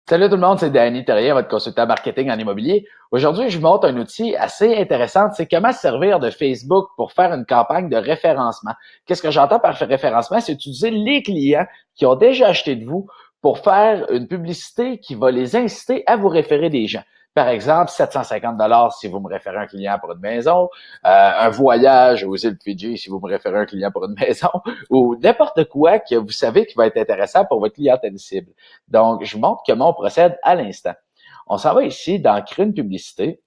Salut tout le monde, c'est Danny Terrien, votre consultant marketing en immobilier. Aujourd'hui, je vous montre un outil assez intéressant, c'est comment se servir de Facebook pour faire une campagne de référencement. Qu'est-ce que j'entends par référencement? C'est utiliser les clients qui ont déjà acheté de vous pour faire une publicité qui va les inciter à vous référer des gens. Par exemple, 750 si vous me référez un client pour une maison, un voyage aux îles Fidji si vous me référez un client pour une maison, ou n'importe quoi que vous savez qui va être intéressant pour votre clientèle cible. Donc, je vous montre comment on procède à l'instant. On s'en va ici dans Créer une publicité.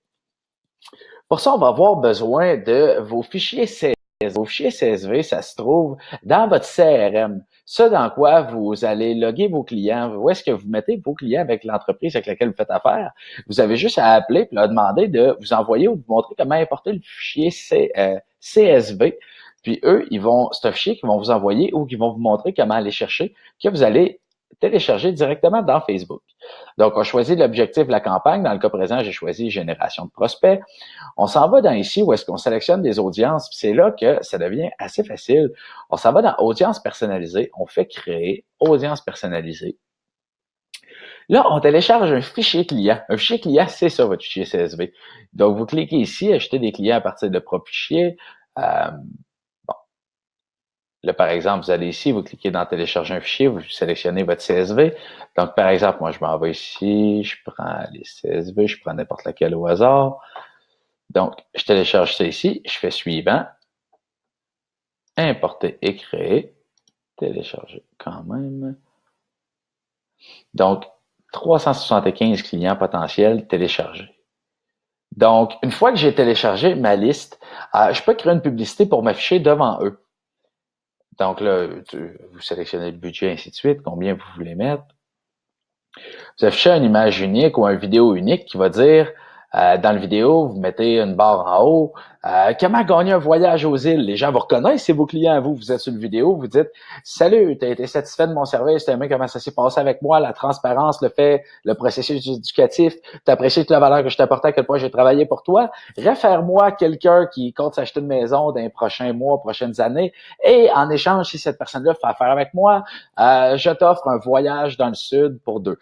Pour ça, on va avoir besoin de vos fichiers CSV. Vos fichiers CSV, ça se trouve dans votre CRM. Ça, dans quoi vous allez loguer vos clients. Où est-ce que vous mettez vos clients avec l'entreprise avec laquelle vous faites affaire? Vous avez juste à appeler et leur demander de vous envoyer ou de vous montrer comment importer le fichier CSV. Puis eux, c'est un fichier qu'ils vont vous envoyer ou qu'ils vont vous montrer comment aller chercher, que vous allez télécharger directement dans Facebook. Donc, on choisit l'objectif de la campagne. Dans le cas présent, j'ai choisi génération de prospects. On s'en va dans ici où est-ce qu'on sélectionne des audiences. Puis c'est là que ça devient assez facile. On s'en va dans audience personnalisée. On fait créer audience personnalisée. Là, on télécharge un fichier client. Un fichier client, c'est ça, votre fichier CSV. Donc, vous cliquez ici, acheter des clients à partir de propre fichier. Bon. Là, par exemple, vous allez ici, vous cliquez dans télécharger un fichier, vous sélectionnez votre CSV. Donc, par exemple, moi, je m'en vais ici, je prends les CSV, je prends n'importe lequel au hasard. Donc, je télécharge ça ici, je fais suivant, importer et créer, télécharger quand même. Donc, 375 clients potentiels téléchargés. Donc, une fois que j'ai téléchargé ma liste, je peux créer une publicité pour m'afficher devant eux. Donc là, vous sélectionnez le budget, ainsi de suite, combien vous voulez mettre. Vous affichez une image unique ou une vidéo unique qui va dire, dans la vidéo, vous mettez une barre en haut, comment gagner un voyage aux îles? Les gens vous reconnaissent, c'est vos clients à vous. Vous êtes sur une vidéo, vous dites, salut, tu as été satisfait de mon service, tu as aimé comment ça s'est passé avec moi, la transparence, le processus éducatif, tu apprécies toute la valeur que je t'apportais, à quel point j'ai travaillé pour toi. Réfère-moi quelqu'un qui compte s'acheter une maison dans les prochains mois, prochaines années, et en échange, si cette personne-là fait affaire avec moi, je t'offre un voyage dans le sud pour deux.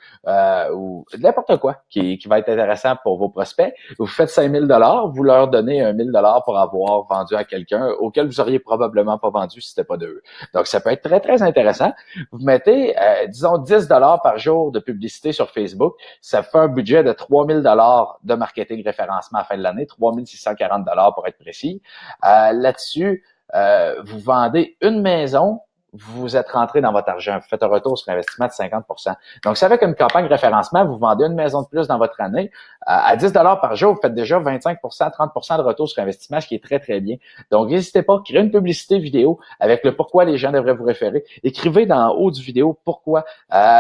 Ou n'importe quoi qui va être intéressant pour vos prospects. Vous faites 5000 $, vous leur donnez 1000 $ pour avoir vendu à quelqu'un auquel vous auriez probablement pas vendu si c'était pas d'eux. Donc, ça peut être très, très intéressant. Vous mettez, disons, 10 $ par jour de publicité sur Facebook. Ça fait un budget de 3000 $ de marketing référencement à la fin de l'année, 3640 $ pour être précis. Là-dessus, vous vendez une maison, vous êtes rentré dans votre argent. Vous faites un retour sur investissement de 50%. Donc, c'est avec une campagne référencement, vous vendez une maison de plus dans votre année. À 10 $ par jour, vous faites déjà 25%, 30% de retour sur investissement, ce qui est très, très bien. Donc, n'hésitez pas, créez une publicité vidéo avec le pourquoi les gens devraient vous référer. Écrivez dans le haut du vidéo pourquoi.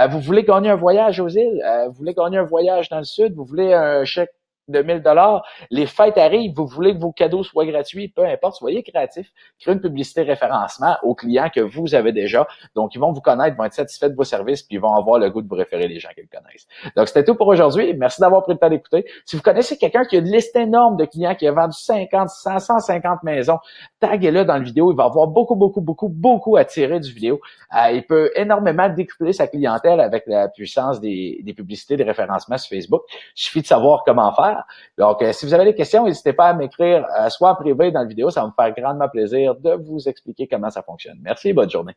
Vous voulez gagner un voyage aux îles, vous voulez gagner un voyage dans le sud, vous voulez un chèque de 1000 $. Les fêtes arrivent, vous voulez que vos cadeaux soient gratuits, peu importe, soyez créatifs. Créez une publicité référencement aux clients que vous avez déjà. Donc, ils vont vous connaître, vont être satisfaits de vos services, puis ils vont avoir le goût de vous référer les gens qu'ils connaissent. Donc, c'était tout pour aujourd'hui. Merci d'avoir pris le temps d'écouter. Si vous connaissez quelqu'un qui a une liste énorme de clients qui a vendu 50, 100, 150 maisons, taguez-le dans la vidéo. Il va avoir beaucoup à tirer du vidéo. Il peut énormément décupler sa clientèle avec la puissance des publicités de référencement sur Facebook. Il suffit de savoir comment faire. Donc, si vous avez des questions, n'hésitez pas à m'écrire, soit en privé dans la vidéo. Ça va me faire grandement plaisir de vous expliquer comment ça fonctionne. Merci, bonne journée.